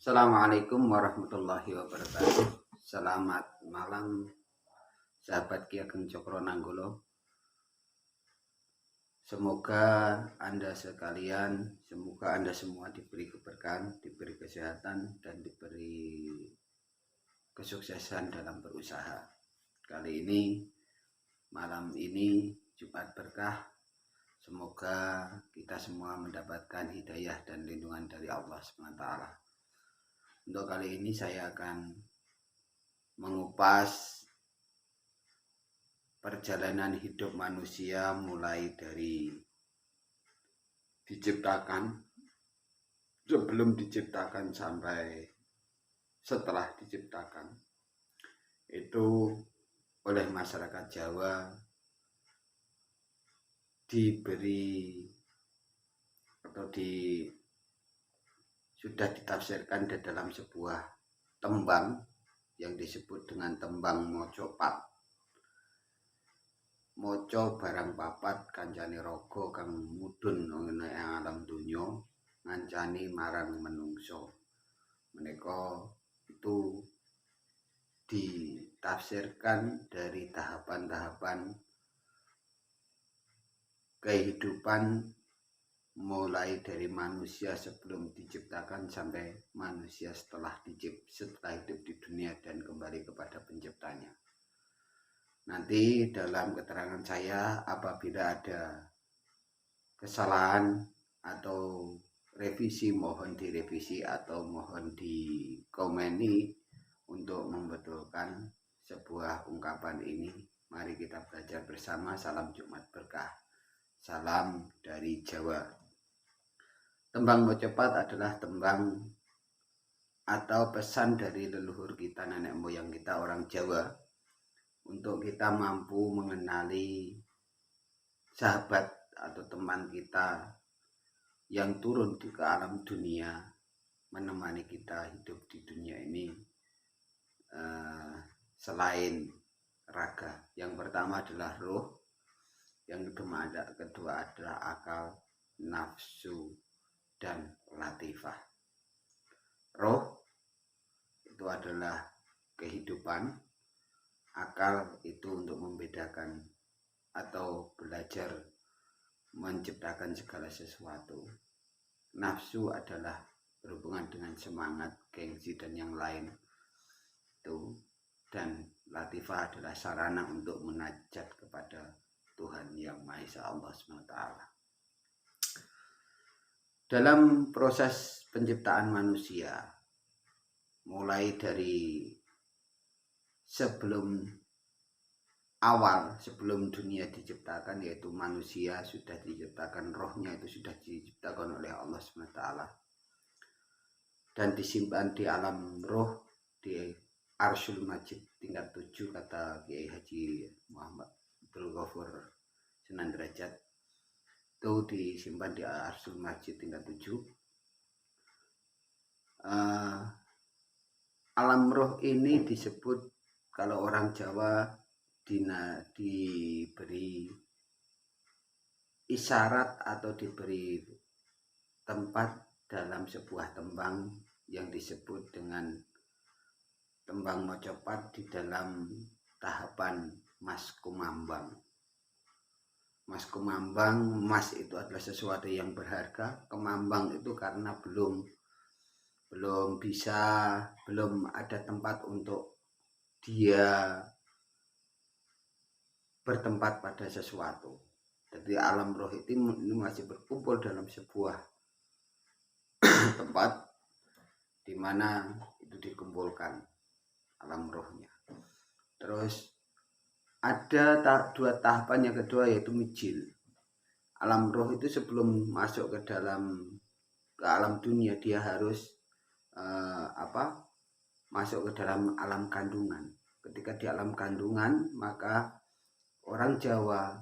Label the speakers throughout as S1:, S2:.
S1: Assalamualaikum warahmatullahi wabarakatuh. Selamat malam sahabat Ki Ageng Cokro Nanggolo. Semoga Anda semua diberi keberkahan, diberi kesehatan, dan diberi kesuksesan dalam berusaha. Kali ini, malam ini Jumat Berkah. Semoga kita semua mendapatkan hidayah dan lindungan dari Allah SWT. Untuk kali ini saya akan mengupas perjalanan hidup manusia mulai dari diciptakan, sebelum diciptakan sampai setelah diciptakan. Itu oleh masyarakat Jawa diberi atau sudah ditafsirkan di dalam sebuah tembang yang disebut dengan tembang mojopat. Moco barang papat kancane raga kang mudhun ing alam donya ngancani marang menungso. Menika itu ditafsirkan dari tahapan-tahapan kehidupan mulai dari manusia sebelum diciptakan sampai manusia setelah hidup di dunia dan kembali kepada penciptanya. Nanti dalam keterangan saya apabila ada kesalahan atau revisi mohon direvisi atau mohon dikomeni untuk membetulkan sebuah ungkapan ini. Mari kita belajar bersama. Salam Jumat Berkah. Salam dari Jawa. Tembang mojopat adalah tembang atau pesan dari leluhur kita, nenek moyang kita orang Jawa, untuk kita mampu mengenali sahabat atau teman kita yang turun ke alam dunia, menemani kita hidup di dunia ini selain raga. Yang pertama adalah ruh, yang kedua adalah akal, nafsu, dan latifah. Roh itu adalah kehidupan, akal itu untuk membedakan atau belajar menciptakan segala sesuatu. Nafsu adalah berhubungan dengan semangat, gengsi, dan yang lain itu. Dan latifah adalah sarana untuk munajat kepada Tuhan Yang Maha Esa, Allah SWT. Dalam proses penciptaan manusia, mulai dari sebelum dunia diciptakan, yaitu manusia sudah diciptakan, rohnya itu sudah diciptakan oleh Allah SWT dan disimpan di alam roh di Arsyul Majid tingkat 7, kata Kiai Haji Muhammad Abdul Ghafur Sunan Derajat. Itu disimpan di Arsyul Majid tingkat 7. Alam roh ini disebut, kalau orang Jawa diberi isyarat atau diberi tempat dalam sebuah tembang yang disebut dengan tembang mojopat di dalam tahapan mas kumambang. Mas kumambang, mas itu adalah sesuatu yang berharga. Kemambang itu karena belum ada tempat untuk dia bertempat pada sesuatu. Jadi alam roh ini masih berkumpul dalam sebuah tempat di mana itu dikumpulkan alam rohnya. Terus ada dua tahapan. Yang kedua yaitu mijil. Alam roh itu sebelum masuk ke alam dunia, dia harus masuk ke dalam alam kandungan. Ketika di alam kandungan, maka orang Jawa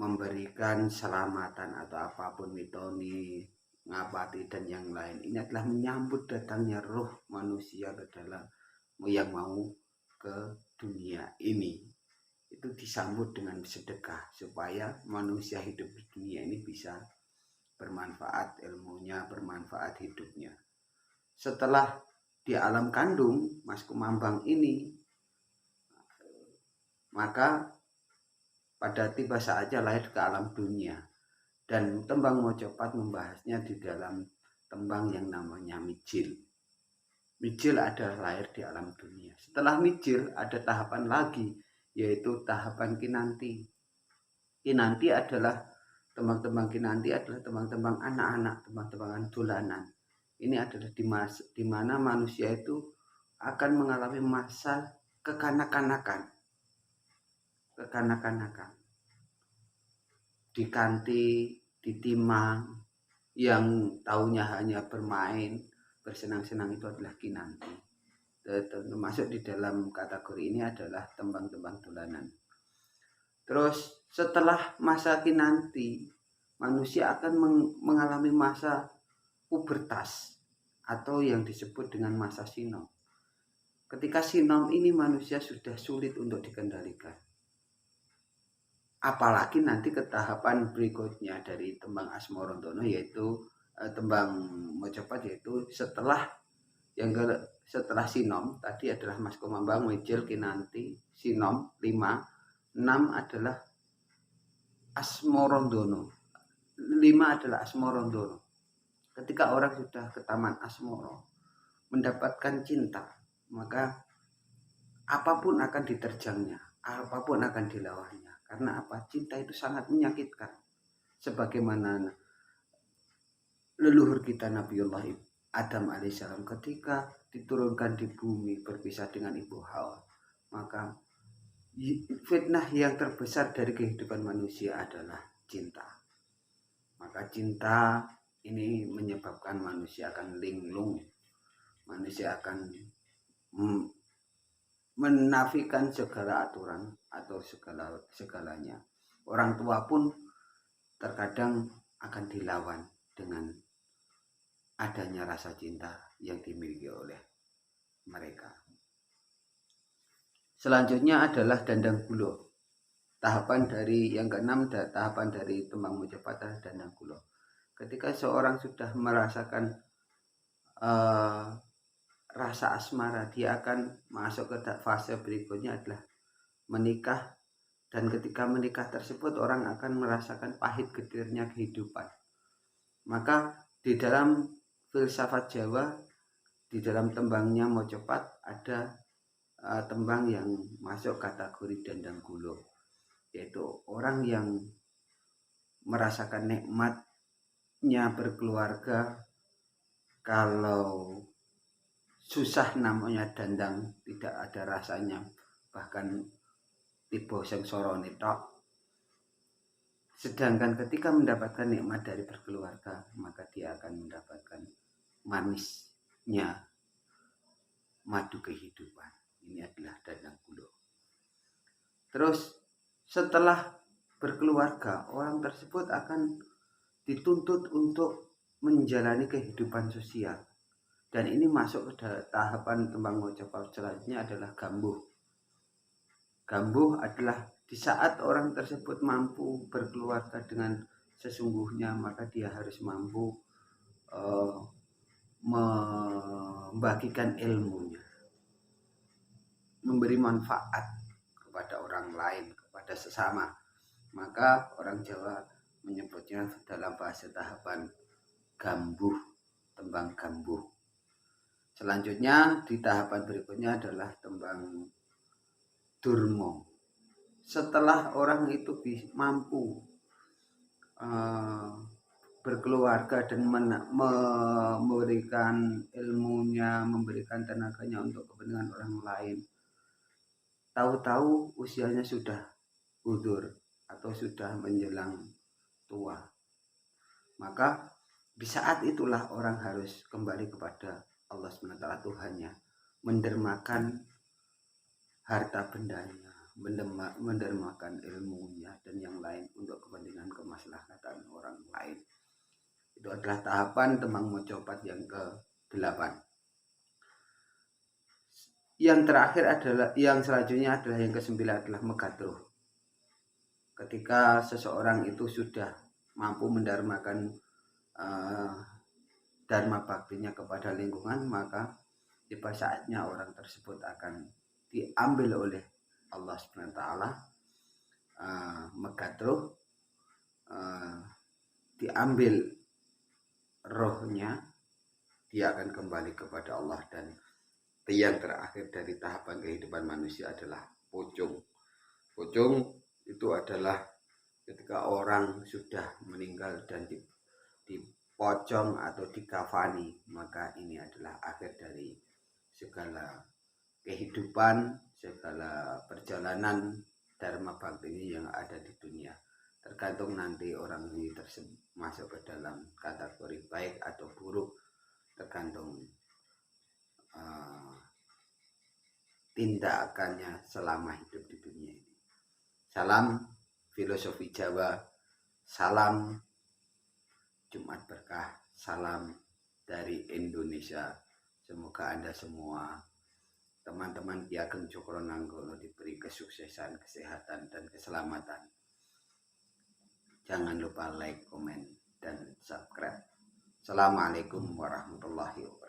S1: memberikan selamatan atau apapun, mitoni, ngapati, dan yang lain. Ini adalah menyambut datangnya roh manusia ke dalam yang mau ke dunia ini. Itu disambut dengan sedekah supaya manusia hidup di dunia ini bisa bermanfaat ilmunya, bermanfaat hidupnya. setelah di alam kandung Mas Kumambang ini, maka pada tiba saatnya lahir ke alam dunia. Dan tembang Mojopat membahasnya di dalam tembang yang namanya Mijil. Mijil adalah lahir di alam dunia. Setelah Mijil ada tahapan lagi, yaitu tahapan Kinanti. Kinanti adalah tembang-tembang Kinanti adalah tembang-tembang anak-anak, tembang-tembangan dolanan. Ini adalah di mana manusia itu akan mengalami masa kekanak-kanakan. Dikanti, ditimang, yang taunya hanya bermain, bersenang-senang itu adalah Kinanti. Termasuk di dalam kategori ini adalah tembang-tembang dolanan. Terus setelah masa Kinanti, manusia akan mengalami masa pubertas atau yang disebut dengan masa sinom. Ketika sinom ini manusia sudah sulit untuk dikendalikan. Apalagi nanti ke tahapan berikutnya dari tembang Asmorondono, yaitu tembang Mojopat, yaitu setelah sinom tadi adalah Mas Kumambang, Mijil, Kinanti, sinom 5, 6 adalah Asmorondono. 5 adalah Asmorondono. Ketika orang sudah ke taman Asmoro mendapatkan cinta, maka apapun akan diterjangnya, apapun akan dilawannya. Karena apa? Cinta itu sangat menyakitkan. Sebagaimana leluhur kita Nabiullah Adam alaihissalam ketika diturunkan di bumi berpisah dengan Ibu Hawa, maka fitnah yang terbesar dari kehidupan manusia adalah cinta. Maka cinta ini menyebabkan manusia akan linglung, manusia akan menafikan segala aturan atau segalanya. Orang tua pun terkadang akan dilawan dengan adanya rasa cinta yang dimiliki oleh mereka. Selanjutnya adalah Dandang Gulo. Tahapan dari yang keenam, tahapan dari tembang Mojopat adalah Dandang Gulo. Ketika seorang sudah merasakan rasa asmara, dia akan masuk ke fase berikutnya adalah menikah. Dan ketika menikah tersebut orang akan merasakan pahit getirnya kehidupan. Maka di dalam filsafat Jawa, di dalam tembangnya Mojopat ada tembang yang masuk kategori Dandang Gulo, yaitu orang yang merasakan nikmatnya berkeluarga. Kalau susah namanya dandang, tidak ada rasanya, bahkan tiba sengsara tok. Sedangkan ketika mendapatkan nikmat dari berkeluarga, maka dia akan mendapatkan manisnya madu kehidupan. Ini adalah Dandang Gulo. Terus setelah berkeluarga, orang tersebut akan dituntut untuk menjalani kehidupan sosial. Dan ini masuk ke tahapan tembang Mojopat selanjutnya adalah Gambuh. Gambuh adalah di saat orang tersebut mampu berkeluarga dengan sesungguhnya, maka dia harus mampu membagikan ilmunya, memberi manfaat kepada orang lain, kepada sesama. Maka orang Jawa menyebutnya dalam bahasa tahapan Gambuh, tembang Gambuh. Selanjutnya di tahapan berikutnya adalah tembang Durmo. Setelah orang itu mampu berkeluarga dan memberikan ilmunya, memberikan tenaganya untuk kepentingan orang lain, tahu-tahu usianya sudah udur atau sudah menjelang tua, maka di saat itulah orang harus kembali kepada Allah SWT Tuhannya, mendermakan harta bendanya, mendermakan ilmunya dan yang lain untuk kepentingan kemaslahatan orang lain. Itu adalah tahapan tembang Mojopat yang ke-8. Yang terakhir adalah, yang selanjutnya adalah yang ke-9 adalah Megatruh. Ketika seseorang itu sudah mampu mendarmakan dharma baktinya kepada lingkungan, maka tiba saatnya orang tersebut akan diambil oleh Allah Subhanahu wa taala, megatruh, diambil rohnya, dia akan kembali kepada Allah. Dan yang terakhir dari tahapan kehidupan manusia adalah pocong. Pocong itu adalah ketika orang sudah meninggal dan dipocong atau dikafani, maka ini adalah akhir dari segala kehidupan, segala perjalanan dharma bakti ini yang ada di dunia. Tergantung nanti orang ini masuk ke dalam kategori baik atau buruk, tergantung tindakannya selama hidup di dunia ini. Salam filosofi Jawa, salam Jumat Berkah, salam dari Indonesia. Semoga Anda semua, teman-teman Ki Ageng Cokronanggolo, diberi kesuksesan, kesehatan, dan keselamatan. Jangan lupa like, komen, dan subscribe. Assalamualaikum warahmatullahi wabarakatuh.